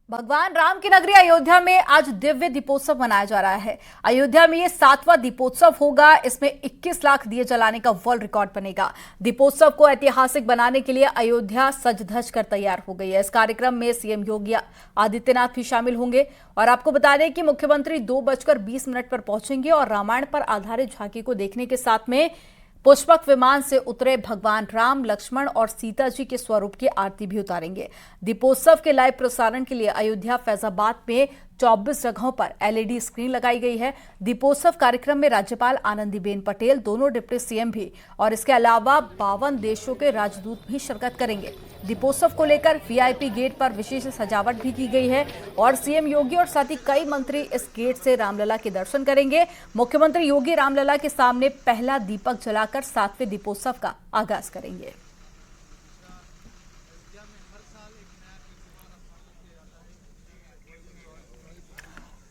भगवान राम की नगरी अयोध्या में आज दिव्य दीपोत्सव मनाया जा रहा है। अयोध्या में ये 7वां दीपोत्सव होगा। इसमें 21 लाख दिए जलाने का वर्ल्ड रिकॉर्ड बनेगा। दीपोत्सव को ऐतिहासिक बनाने के लिए अयोध्या सज धज कर तैयार हो गई है। इस कार्यक्रम में सीएम योगी आदित्यनाथ भी शामिल होंगे और आपको बता दें कि मुख्यमंत्री 2:20 पर पहुंचेंगे और रामायण पर आधारित झांकी को देखने के साथ में पुष्पक विमान से उतरे भगवान राम, लक्ष्मण और सीता जी के स्वरूप की आरती भी उतारेंगे। दीपोत्सव के लाइव प्रसारण के लिए अयोध्या, फैजाबाद में 24 जगहों पर एलईडी स्क्रीन लगाई गई है। दीपोत्सव कार्यक्रम में राज्यपाल आनंदीबेन पटेल, दोनों डिप्टी सीएम भी और इसके अलावा 52 देशों के राजदूत भी शिरकत करेंगे। दीपोत्सव को लेकर वीआईपी गेट पर विशेष सजावट भी की गई है और सीएम योगी और साथ ही कई मंत्री इस गेट से रामलला के दर्शन करेंगे। मुख्यमंत्री योगी रामलला के सामने पहला दीपक जलाकर 7वें दीपोत्सव का आगाज करेंगे।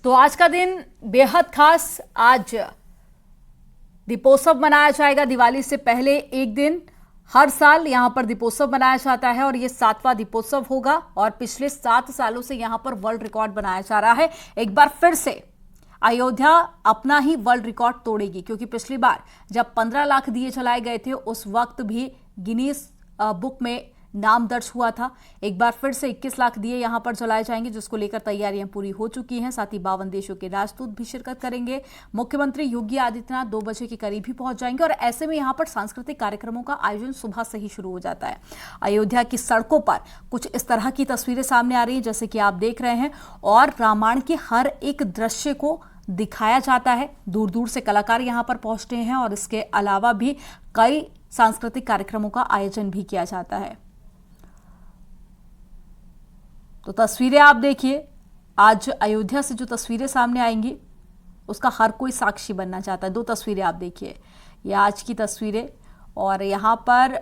तो आज का दिन बेहद खास। आज दीपोत्सव मनाया जाएगा। दिवाली से पहले एक दिन हर साल यहां पर दीपोत्सव मनाया जाता है और ये 7वां दीपोत्सव होगा और पिछले 7 सालों से यहां पर वर्ल्ड रिकॉर्ड बनाया जा रहा है। एक बार फिर से अयोध्या अपना ही वर्ल्ड रिकॉर्ड तोड़ेगी, क्योंकि पिछली बार जब 15 लाख दिए जलाए गए थे उस वक्त भी गिनीज बुक में नाम दर्ज हुआ था। एक बार फिर से 21 लाख दिए यहां पर जलाए जाएंगे, जिसको लेकर तैयारियां पूरी हो चुकी हैं। साथ ही 52 देशों के राजदूत भी शिरकत करेंगे। मुख्यमंत्री योगी आदित्यनाथ 2 बजे के करीब ही पहुंच जाएंगे और ऐसे में यहां पर सांस्कृतिक कार्यक्रमों का आयोजन सुबह से ही शुरू हो जाता है। अयोध्या की सड़कों पर कुछ इस तरह की तस्वीरें सामने आ रही हैं, जैसे कि आप देख रहे हैं, और रामायण के हर एक दृश्य को दिखाया जाता है। दूर दूर से कलाकार यहां पर पहुंचते हैं और इसके अलावा भी कई सांस्कृतिक कार्यक्रमों का आयोजन भी किया जाता है। तो तस्वीरें आप देखिए। आज अयोध्या से जो तस्वीरें सामने आएंगी उसका हर कोई साक्षी बनना चाहता है। 2 तस्वीरें आप देखिए, ये आज की तस्वीरें और यहाँ पर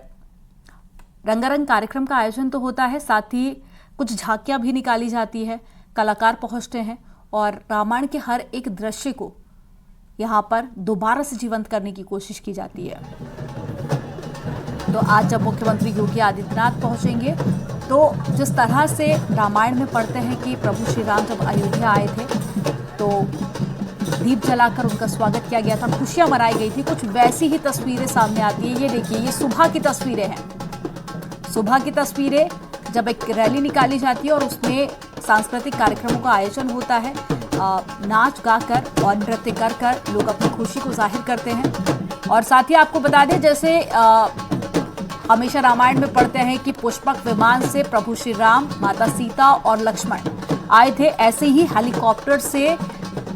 रंगारंग कार्यक्रम का आयोजन तो होता है, साथ ही कुछ झांकियां भी निकाली जाती है, कलाकार पहुंचते हैं और रामायण के हर एक दृश्य को यहाँ पर दोबारा से जीवंत करने की कोशिश की जाती है। तो आज जब मुख्यमंत्री योगी आदित्यनाथ पहुंचेंगे तो जिस तरह से रामायण में पढ़ते हैं कि प्रभु श्री राम जब अयोध्या आए थे तो दीप जलाकर उनका स्वागत किया गया था, खुशियां मनाई गई थी, कुछ वैसी ही तस्वीरें सामने आती है। ये देखिए, ये सुबह की तस्वीरें हैं। सुबह की तस्वीरें जब एक रैली निकाली जाती है और उसमें सांस्कृतिक कार्यक्रमों का आयोजन होता है। नाच गाकर और नृत्य कर कर लोग अपनी खुशी को जाहिर करते हैं। और साथ ही आपको बता दें, जैसे हमेशा रामायण में पढ़ते हैं कि पुष्पक विमान से प्रभु श्री राम, माता सीता और लक्ष्मण आए थे, ऐसे ही हेलीकॉप्टर से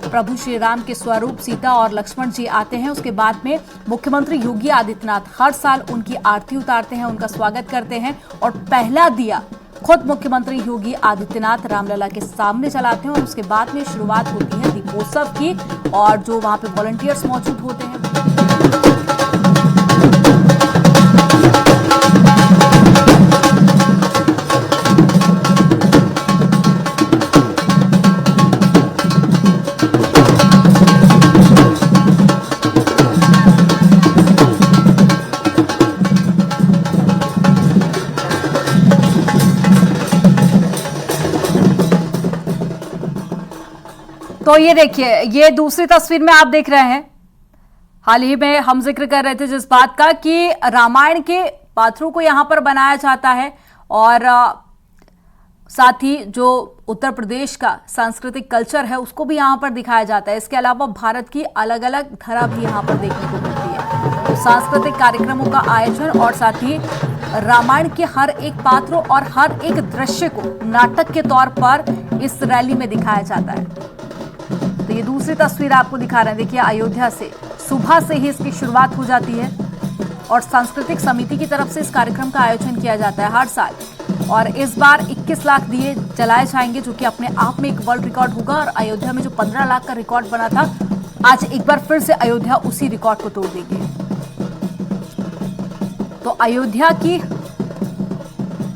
प्रभु श्री राम के स्वरूप सीता और लक्ष्मण जी आते हैं। उसके बाद में मुख्यमंत्री योगी आदित्यनाथ हर साल उनकी आरती उतारते हैं, उनका स्वागत करते हैं और पहला दिया खुद मुख्यमंत्री योगी आदित्यनाथ रामलला के सामने जलाते हैं और उसके बाद में शुरुआत होती है दीपोत्सव की और जो वहां पे वॉलंटियर्स मौजूद होते हैं। तो ये देखिए, ये दूसरी तस्वीर में आप देख रहे हैं। हाल ही में हम जिक्र कर रहे थे जिस बात का कि रामायण के पात्रों को यहां पर बनाया जाता है और साथ ही जो उत्तर प्रदेश का सांस्कृतिक कल्चर है उसको भी यहां पर दिखाया जाता है। इसके अलावा भारत की अलग अलग धरा भी यहां पर देखने को मिलती है। तो सांस्कृतिक कार्यक्रमों का आयोजन और साथ ही रामायण के हर एक पात्र और हर एक दृश्य को नाटक के तौर पर इस रैली में दिखाया जाता है। तो ये दूसरी तस्वीर आपको दिखा रहे हैं। देखिए, अयोध्या से सुबह से ही इसकी शुरुआत हो जाती है और सांस्कृतिक समिति की तरफ से इस कार्यक्रम का आयोजन किया जाता है हर साल और इस बार 21 लाख दिए जलाए जाएंगे, जो कि अपने आप में एक वर्ल्ड रिकॉर्ड होगा। और अयोध्या में जो 15 लाख का रिकॉर्ड बना था, आज एक बार फिर से अयोध्या उसी रिकॉर्ड को तोड़ देगी। तो अयोध्या की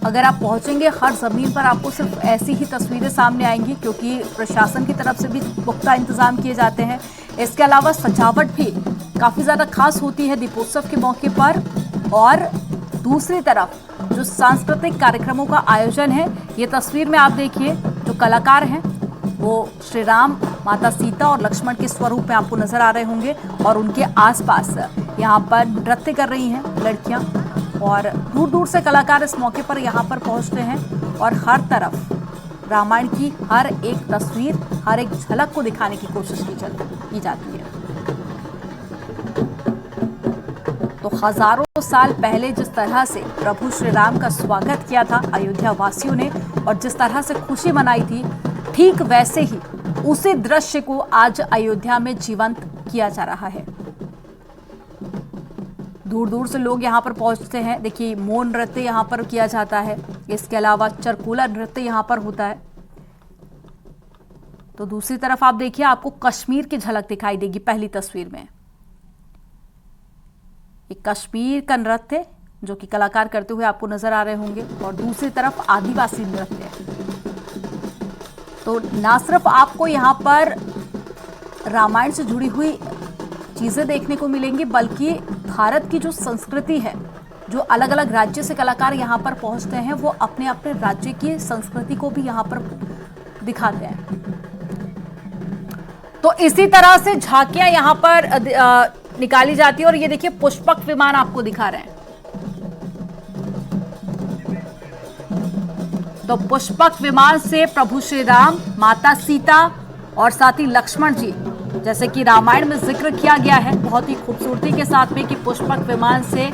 अगर आप पहुंचेंगे, हर जमीन पर आपको सिर्फ ऐसी ही तस्वीरें सामने आएंगी, क्योंकि प्रशासन की तरफ से भी पुख्ता इंतजाम किए जाते हैं। इसके अलावा सजावट भी काफी ज्यादा खास होती है दीपोत्सव के मौके पर। और दूसरी तरफ जो सांस्कृतिक कार्यक्रमों का आयोजन है, ये तस्वीर में आप देखिए, जो कलाकार हैं वो श्री राम, माता सीता और लक्ष्मण के स्वरूप में आपको नजर आ रहे होंगे और उनके आसपास यहाँ पर नृत्य कर रही हैं लड़कियां और दूर दूर से कलाकार इस मौके पर यहाँ पर पहुंचते हैं और हर तरफ रामायण की हर एक तस्वीर, हर एक झलक को दिखाने की कोशिश की जाती है। तो हजारों साल पहले जिस तरह से प्रभु श्री राम का स्वागत किया था अयोध्या वासियों ने और जिस तरह से खुशी मनाई थी, ठीक वैसे ही उसी दृश्य को आज अयोध्या में जीवंत किया जा रहा है। दूर दूर से लोग यहाँ पर पहुंचते हैं। देखिए, मौन नृत्य यहाँ पर किया जाता है, इसके अलावा चरकुला नृत्य यहाँ पर होता है। तो दूसरी तरफ आप देखिए, आपको कश्मीर की झलक दिखाई देगी पहली तस्वीर में। एक कश्मीर का नृत्य जो कि कलाकार करते हुए आपको नजर आ रहे होंगे और दूसरी तरफ आदिवासी नृत्य। तो ना सिर्फ आपको यहाँ पर रामायण से जुड़ी हुई चीजें देखने को मिलेंगी, बल्कि भारत की जो संस्कृति है, जो अलग अलग राज्य से कलाकार यहाँ पर पहुंचते हैं, वो अपने अपने राज्य की संस्कृति को भी यहाँ पर दिखाते हैं। तो इसी तरह से झांकियां यहाँ पर निकाली जाती है और ये देखिए पुष्पक विमान आपको दिखा रहे हैं। तो पुष्पक विमान से प्रभु श्री राम, माता सीता और साथ ही लक्ष्मण जी, जैसे कि रामायण में जिक्र किया गया है बहुत ही खूबसूरती के साथ में कि पुष्पक विमान से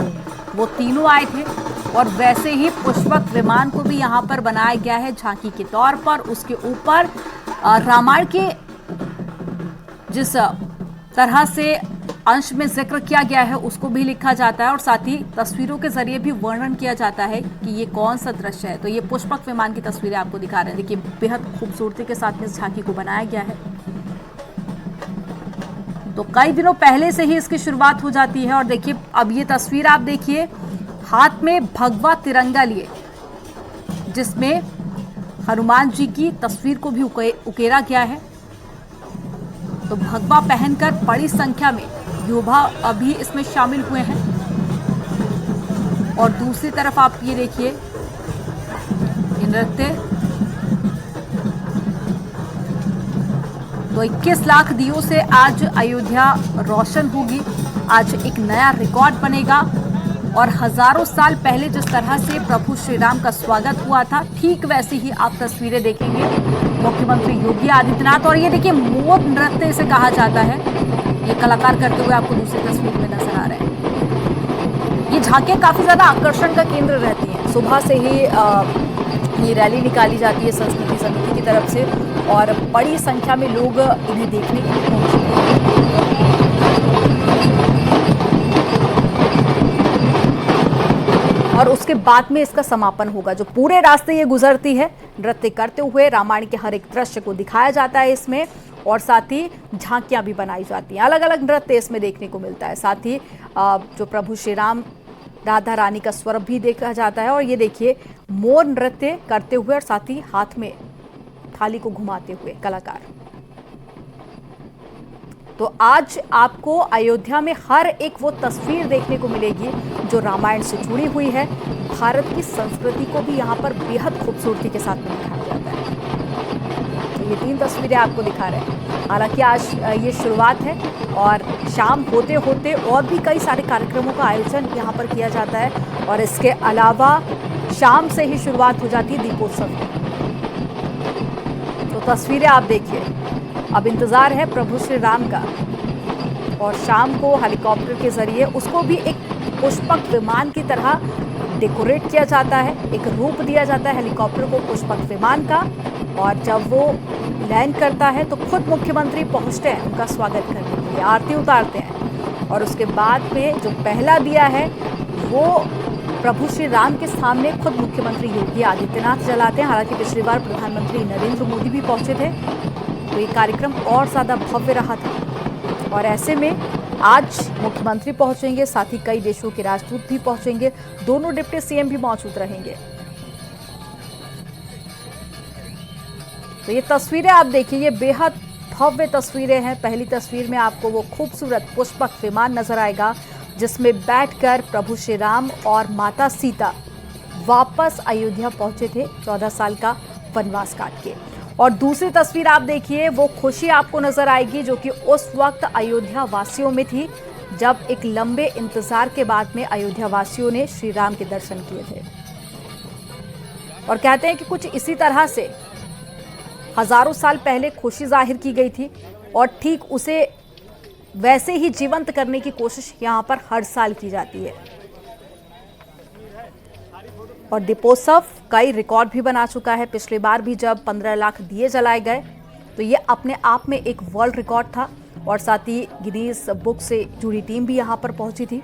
वो तीनों आए थे और वैसे ही पुष्पक विमान को भी यहाँ पर बनाया गया है झांकी के तौर पर। उसके ऊपर रामायण के जिस तरह से अंश में जिक्र किया गया है उसको भी लिखा जाता है और साथ ही तस्वीरों के जरिए भी वर्णन किया जाता है कि ये कौन सा दृश्य है। तो ये पुष्पक विमान की तस्वीरें आपको दिखा रहे हैं। देखिए, बेहद खूबसूरती के साथ में इस झांकी को बनाया गया है। तो कई दिनों पहले से ही इसकी शुरुआत हो जाती है और देखिए, अब ये तस्वीर आप देखिए, हाथ में भगवा तिरंगा लिए, जिसमें हनुमान जी की तस्वीर को भी उकेरा गया है। तो भगवा पहनकर बड़ी संख्या में युवा अभी इसमें शामिल हुए हैं और दूसरी तरफ आप ये देखिए, ये नृत्य। तो 21 लाख दियों से आज अयोध्या रोशन होगी, आज एक नया रिकॉर्ड बनेगा और हजारों साल पहले जिस तरह से प्रभु श्री राम का स्वागत हुआ था, ठीक वैसे ही आप तस्वीरें देखेंगे मुख्यमंत्री योगी आदित्यनाथ। और ये देखिए, मोर नृत्य इसे कहा जाता है, ये कलाकार करते हुए आपको दूसरी तस्वीर में नजर आ रहे हैं। ये झांकियां काफी ज्यादा आकर्षण का केंद्र रहती हैं। सुबह से ही ये रैली निकाली जाती है संस्कृति समिति की तरफ से और बड़ी संख्या में लोग इन्हें देखने के लिए पहुंचते हैं। और उसके बाद में इसका समापन होगा। जो पूरे रास्ते ये गुजरती है, नृत्य करते हुए रामायण के हर एक दृश्य को दिखाया जाता है इसमें और साथ ही झांकियां भी बनाई जाती हैं। अलग अलग नृत्य इसमें देखने को मिलता है। साथ ही जो प्रभु श्री राम, राधा रानी का स्वरूप भी देखा जाता है और ये देखिए, मोर नृत्य करते हुए और साथ ही हाथ में थाली को घुमाते हुए कलाकार। तो आज आपको अयोध्या में हर एक वो तस्वीर देखने को मिलेगी जो रामायण से जुड़ी हुई है। भारत की संस्कृति को भी यहाँ पर बेहद खूबसूरती के साथ में दिखाया जाता है। तो ये 3 तस्वीरें आपको दिखा रहे हैं। हालांकि आज ये शुरुआत है और शाम होते होते और भी कई सारे कार्यक्रमों का आयोजन यहाँ पर किया जाता है और इसके अलावा शाम से ही शुरुआत हो जाती है दीपोत्सव की। तो तस्वीरें आप देखिए, अब इंतजार है प्रभु श्री राम का और शाम को हेलीकॉप्टर के जरिए उसको भी एक पुष्पक विमान की तरह डेकोरेट किया जाता है, एक रूप दिया जाता है हेलीकॉप्टर को पुष्पक विमान का। और जब वो लैंड करता है तो खुद मुख्यमंत्री पहुंचते हैं उनका स्वागत करने के लिए, आरती उतारते हैं और उसके बाद में जो पहला दिया है वो प्रभु श्री राम के सामने खुद मुख्यमंत्री योगी आदित्यनाथ जलाते हैं। हालांकि पिछली बार प्रधानमंत्री नरेंद्र मोदी भी पहुंचे थे तो ये कार्यक्रम और ज़्यादा भव्य रहा था और ऐसे में आज मुख्यमंत्री पहुंचेंगे, साथ ही कई देशों के राजदूत भी पहुंचेंगे, दोनों डिप्टी सीएम भी मौजूद रहेंगे। तो ये तस्वीरें आप देखिए, ये बेहद भव्य तस्वीरें हैं। पहली तस्वीर में आपको वो खूबसूरत पुष्पक विमान नजर आएगा जिसमें बैठकर प्रभु श्री राम और माता सीता वापस अयोध्या पहुंचे थे 14 साल का वनवास काट के। और दूसरी तस्वीर आप देखिए, वो खुशी आपको नजर आएगी जो कि उस वक्त अयोध्या वासियों में थी जब एक लंबे इंतजार के बाद में अयोध्या वासियों ने श्री राम के दर्शन किए थे। और कहते हैं कि कुछ इसी तरह से हजारों साल पहले खुशी जाहिर की गई थी और ठीक उसे वैसे ही जीवंत करने की कोशिश यहां पर हर साल की जाती है। और दीपोत्सव कई रिकॉर्ड भी बना चुका है। पिछली बार भी जब 15 लाख दिए जलाए गए तो ये अपने आप में एक वर्ल्ड रिकॉर्ड था और साथ ही गिनीज बुक से जुड़ी टीम भी यहां पर पहुंची थी।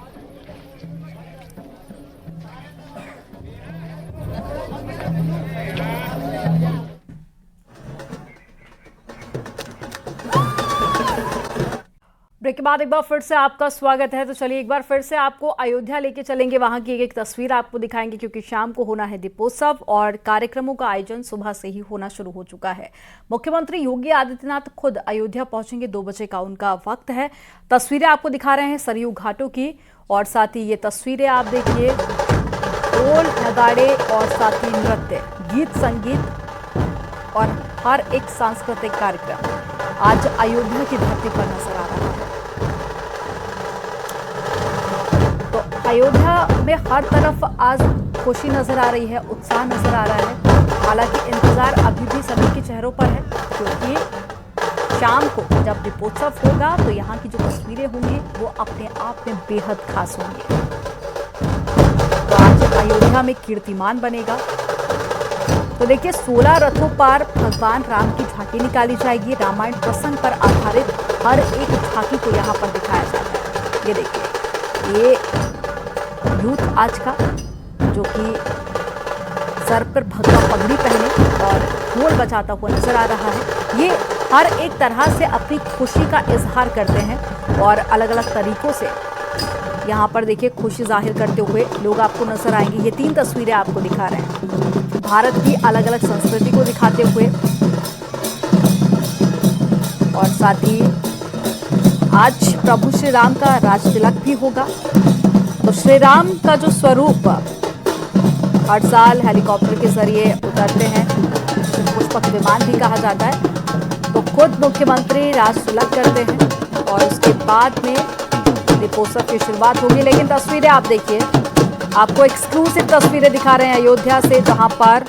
ब्रेक के बाद एक बार फिर से आपका स्वागत है। तो चलिए एक बार फिर से आपको अयोध्या लेके चलेंगे, वहां की एक तस्वीर आपको दिखाएंगे क्योंकि शाम को होना है दीपोत्सव और कार्यक्रमों का आयोजन सुबह से ही होना शुरू हो चुका है। मुख्यमंत्री योगी आदित्यनाथ खुद अयोध्या पहुंचेंगे, 2 बजे का उनका वक्त है। तस्वीरें आपको दिखा रहे हैं सरयू घाटों की और साथ ही ये तस्वीरें आप देखिए, ढोल नगाड़े और साथ ही नृत्य, गीत संगीत और हर एक सांस्कृतिक कार्यक्रम आज अयोध्या की धरती पर नजर आ रहा है। तो अयोध्या में हर तरफ आज खुशी नजर आ रही है, उत्साह नजर आ रहा है। हालांकि इंतजार अभी भी सभी के चेहरों पर है क्योंकि शाम को जब दीपोत्सव होगा तो यहाँ की जो तस्वीरें होंगी वो अपने आप में बेहद खास होंगी। तो आज अयोध्या में कीर्तिमान बनेगा। तो देखिए 16 रथों पर भगवान राम की झांकी निकाली जाएगी। रामायण प्रसंग पर आधारित हर एक झांकी को यहाँ पर दिखाया जाता है। ये देखिए, ये यूथ आज का जो कि सर पर भगवा पगड़ी पहने और ढोल बजाता हुआ नजर आ रहा है। ये हर एक तरह से अपनी खुशी का इजहार करते हैं और अलग अलग तरीकों से यहाँ पर देखिए खुशी जाहिर करते हुए लोग आपको नजर आएंगे। ये 3 तस्वीरें आपको दिखा रहे हैं भारत की अलग अलग संस्कृति को दिखाते हुए और साथ ही आज प्रभु श्री राम का राज तिलक भी होगा। तो श्री राम का जो स्वरूप हर साल हेलीकॉप्टर के जरिए उतरते हैं, पुष्पक विमान भी कहा जाता है। तो खुद मुख्यमंत्री राज तिलक करते हैं और उसके बाद में दीपोत्सव की शुरुआत होगी। लेकिन तस्वीरें आप देखिए, आपको एक्सक्लूसिव तस्वीरें दिखा रहे हैं अयोध्या से जहां पर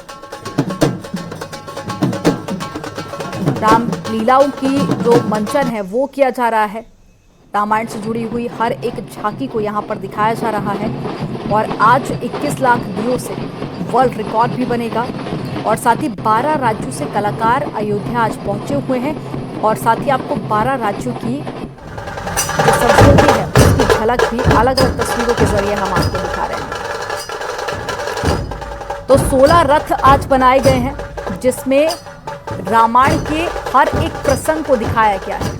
राम लीलाओं की जो मंचन है वो किया जा रहा है। रामायण से जुड़ी हुई हर एक झांकी को यहाँ पर दिखाया जा रहा है और आज 21 लाख दियों से वर्ल्ड रिकॉर्ड भी बनेगा। और साथ ही 12 राज्यों से कलाकार अयोध्या आज पहुंचे हुए हैं और साथ ही आपको 12 राज्यों की जो संस्कृति है उसकी झलक भी अलग अलग तस्वीरों के जरिए हम आपको दिखा रहे हैं। तो 16 रथ आज बनाए गए हैं जिसमें रामायण के हर एक प्रसंग को दिखाया गया है।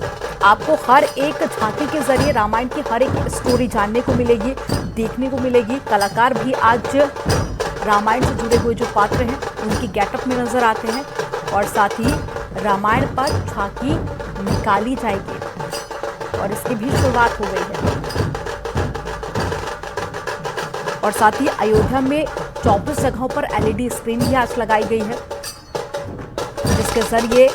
आपको हर एक झांकी के जरिए रामायण की हर एक स्टोरी जानने को मिलेगी, देखने को मिलेगी। कलाकार भी आज रामायण से जुड़े हुए जो पात्र हैं उनकी गेटअप में नजर आते हैं और साथ ही रामायण पर झांकी निकाली जाएगी और इसकी भी शुरुआत हो गई है। और साथ ही अयोध्या में 24 जगहों पर LED स्क्रीन भी आज लगाई गई है जिसके जरिए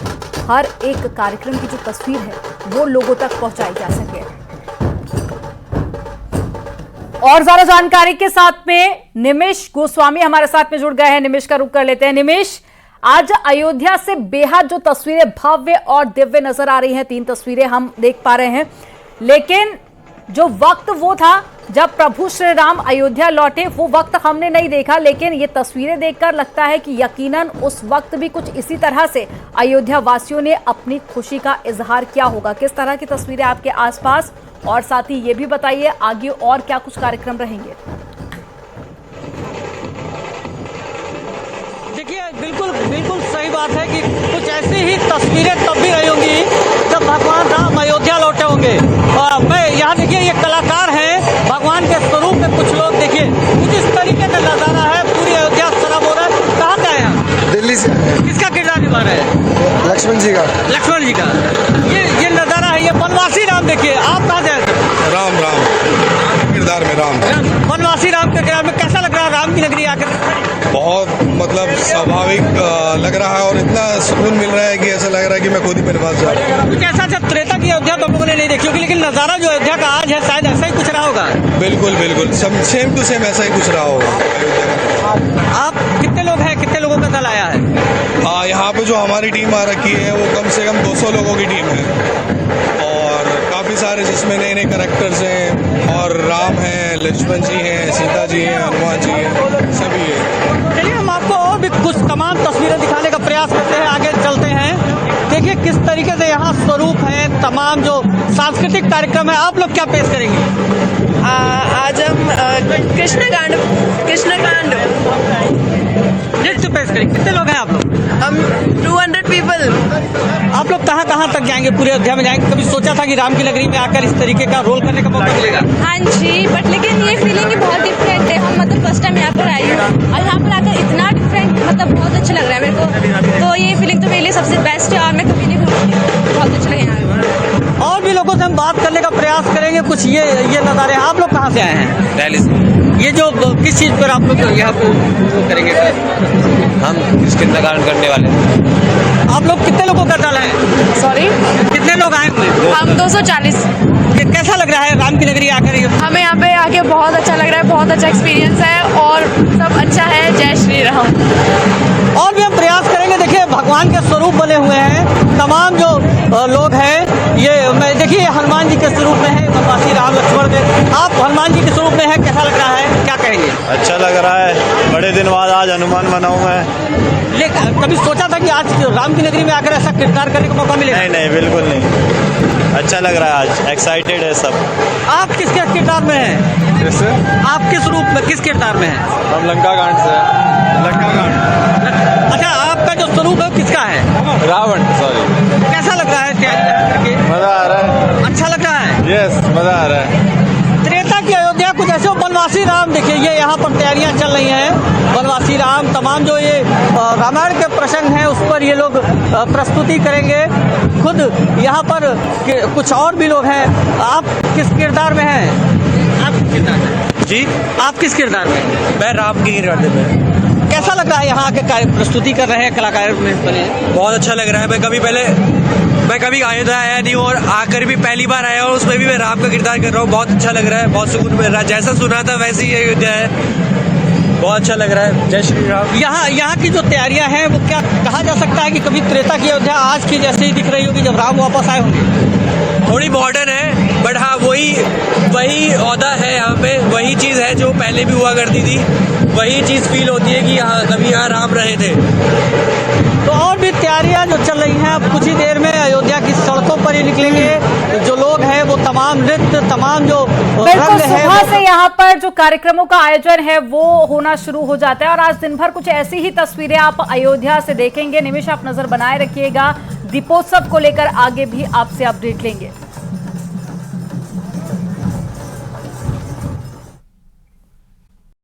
हर एक कार्यक्रम की जो तस्वीर है वो लोगों तक पहुंचाई जा सके। और ज्यादा जानकारी के साथ में निमिष गोस्वामी हमारे साथ में जुड़ गए हैं। निमिष का रुख कर लेते हैं। निमिष, आज अयोध्या से बेहद जो तस्वीरें भव्य और दिव्य नजर आ रही हैं, 3 तस्वीरें हम देख पा रहे हैं, लेकिन जो वक्त वो था जब प्रभु श्री राम अयोध्या लौटे वो वक्त हमने नहीं देखा, लेकिन ये तस्वीरें देखकर लगता है कि यकीनन उस वक्त भी कुछ इसी तरह से अयोध्या वासियों ने अपनी खुशी का इजहार किया होगा। किस तरह की तस्वीरें आपके आसपास, और साथ ही ये भी बताइए आगे और क्या कुछ कार्यक्रम रहेंगे? देखिए, बिल्कुल सही बात है कि कुछ ऐसी ही तस्वीरें तब भी रही होंगी जब भगवान राम अयोध्या लौटे होंगे। और मैं यहाँ देखिए, ये कलाकार हैं भगवान के स्वरूप में। कुछ लोग देखिए कुछ इस तरीके का नजारा है, पूरी अयोध्या शराब हो रहा है। कहाँ का है यहाँ? दिल्ली से। किसका किरदार निभा रहे हैं? लक्ष्मण जी का। लक्ष्मण जी का ये नजारा है, ये वनवासी राम। देखिए आप कहाँ जाए? राम किरदार में राम। वनवासी राम के किरदार में कैसा लग रहा है राम की नगरी आकर? बहुत मतलब मतलब स्वाभाविक लग रहा है और इतना सुकून मिल रहा है कि ऐसा लग रहा है कि मैं खुद ही मेरे पास जा रहा हूँ। कुछ ऐसा जब त्रेता की अयोध्या तो हम लोगों ने नहीं देखी होगी, लेकिन नज़ारा जो अयोध्या का आज है शायद ऐसा ही कुछ रहा होगा। बिल्कुल बिल्कुल सब सेम टू सेम ऐसा ही कुछ रहा होगा अयोध्या का। आप कितने लोग हैं, कितने लोगों का दल आया है? यहाँ पे जो हमारी टीम आ रखी है वो कम से कम 200 लोगों की टीम है और काफ़ी सारे जिसमें नए नए करेक्टर्स हैं और राम हैं, लक्ष्मण जी हैं, सीता जी हैं, हनुमान जी हैं, सभी है। चलिए हम आपको और भी कुछ तमाम तस्वीरें दिखाने का प्रयास करते हैं, आगे चलते हैं। देखिए किस तरीके से यहाँ स्वरूप है, तमाम जो सांस्कृतिक कार्यक्रम है, आप लोग क्या पेश करेंगे? आज हम कृष्णकांड नृत्य पेश करेंगे। कितने लोग हैं आप लोग? हम 200 पीपल। आप लोग कहाँ कहाँ तक जाएंगे, पूरे अयोध्या में जाएंगे? कभी सोचा था कि राम की नगरी में आकर इस तरीके का रोल करने का मौका मिलेगा? हाँ जी, बट लेकिन ये फीलिंग ही बहुत डिफरेंट है। हम मतलब फर्स्ट टाइम यहाँ पर आई हूँ और यहाँ पर आकर इतना डिफरेंट मतलब बहुत अच्छा लग रहा है मेरे को। तो ये फीलिंग तो मेरे लिए सबसे बेस्ट है और मैं कभी नहीं भूलूंगी। बहुत अच्छा लगा यहाँ। और भी लोगों से हम बात करने का प्रयास करेंगे। कुछ ये नज़ारे। आप लोग कहाँ से आए हैं? दिल्ली से। ये जो किस चीज़ पर आप लोग यहाँ पे वो करेंगे? हम कृष्णकांड करने वाले हैं। आप लोग कितने लोगों का दल है? सॉरी, कितने लोग आए हुए? हम 240। कैसा लग रहा है राम की नगरी आकर? हमें यहाँ पे आके बहुत अच्छा लग रहा है, बहुत अच्छा एक्सपीरियंस है और सब अच्छा है। जय श्री राम। और भी हम प्रयास करेंगे। देखिए भगवान के स्वरूप बने हुए हैं तमाम जो लोग हैं। ये मैं देखिए हनुमान जी के स्वरूप में है, बनवासी राम लक्ष्मण में। आप हनुमान जी के स्वरूप में है, कैसा लग रहा है, क्या कहेंगे? अच्छा लग रहा है, बड़े दिन बाद आज हनुमान बना हूँ मैं। लेकिन कभी सोचा था कि आज राम की नगरी में आकर ऐसा किरदार करने का मौका मिलेगा? नहीं नहीं बिल्कुल नहीं, अच्छा लग रहा है, आज एक्साइटेड है सब। आप किस किरदार में हैं? कैसे? आप किस रूप में, किस किरदार में हैं? हम लंका कांड से। लंका कांड। अच्छा, आपका जो स्वरूप है किसका है? रावण। सॉरी। कैसा लग रहा है तैयारी करके? मजा आ रहा है। अच्छा लग रहा है? यस, मजा आ रहा है। त्रेता की अयोध्या कुछ ऐसे बनवासी राम। देखिए ये यहाँ पर तैयारियां चल रही हैं। बनवासी राम तमाम जो ये रामायण के प्रसंग हैं उस पर ये लोग प्रस्तुति करेंगे। खुद यहाँ पर कुछ और भी लोग हैं। आप किस किरदार में हैं? आप किस किरदार में? जी, आप किस किरदार में? मैं राम की किरदार में। कैसा लग रहा है यहाँ आके प्रस्तुति कर रहे हैं, कलाकार में बने हैं? बहुत अच्छा लग रहा है। मैं कभी अयोध्या आया नहीं हूँ और आकर भी पहली बार आया और उसमें भी मैं राम का किरदार कर रहा हूँ। बहुत अच्छा लग रहा है, बहुत सुकून मिल रहा है। जैसा सुना था वैसे ही अयोध्या है, बहुत अच्छा लग रहा है। जय श्री राम। यहाँ की जो तैयारियां हैं वो क्या कहा जा सकता है कि कभी त्रेता की अयोध्या आज की जैसे ही दिख रही होगी जब राम वापस आए होंगे? थोड़ी मॉडर्न है, बट हाँ वही औदा है यहाँ पे, वही चीज़ है जो पहले भी हुआ करती थी। वही चीज़ फील होती है कि हाँ कभी यहाँ राम रहे थे। तो और भी तैयारियां जो चल रही हैं। अब कुछ ही देर में अयोध्या की सड़कों पर ही निकलेंगे जो लोग हैं, वो तमाम नृत्य, तमाम जो बिल्कुल सुबह से यहाँ पर जो कार्यक्रमों का आयोजन है वो होना शुरू हो जाता है और आज दिन भर कुछ ऐसी ही तस्वीरें आप अयोध्या से देखेंगे। निमिष आप नजर बनाए रखिएगा, दीपोत्सव को लेकर आगे भी आपसे अपडेट लेंगे।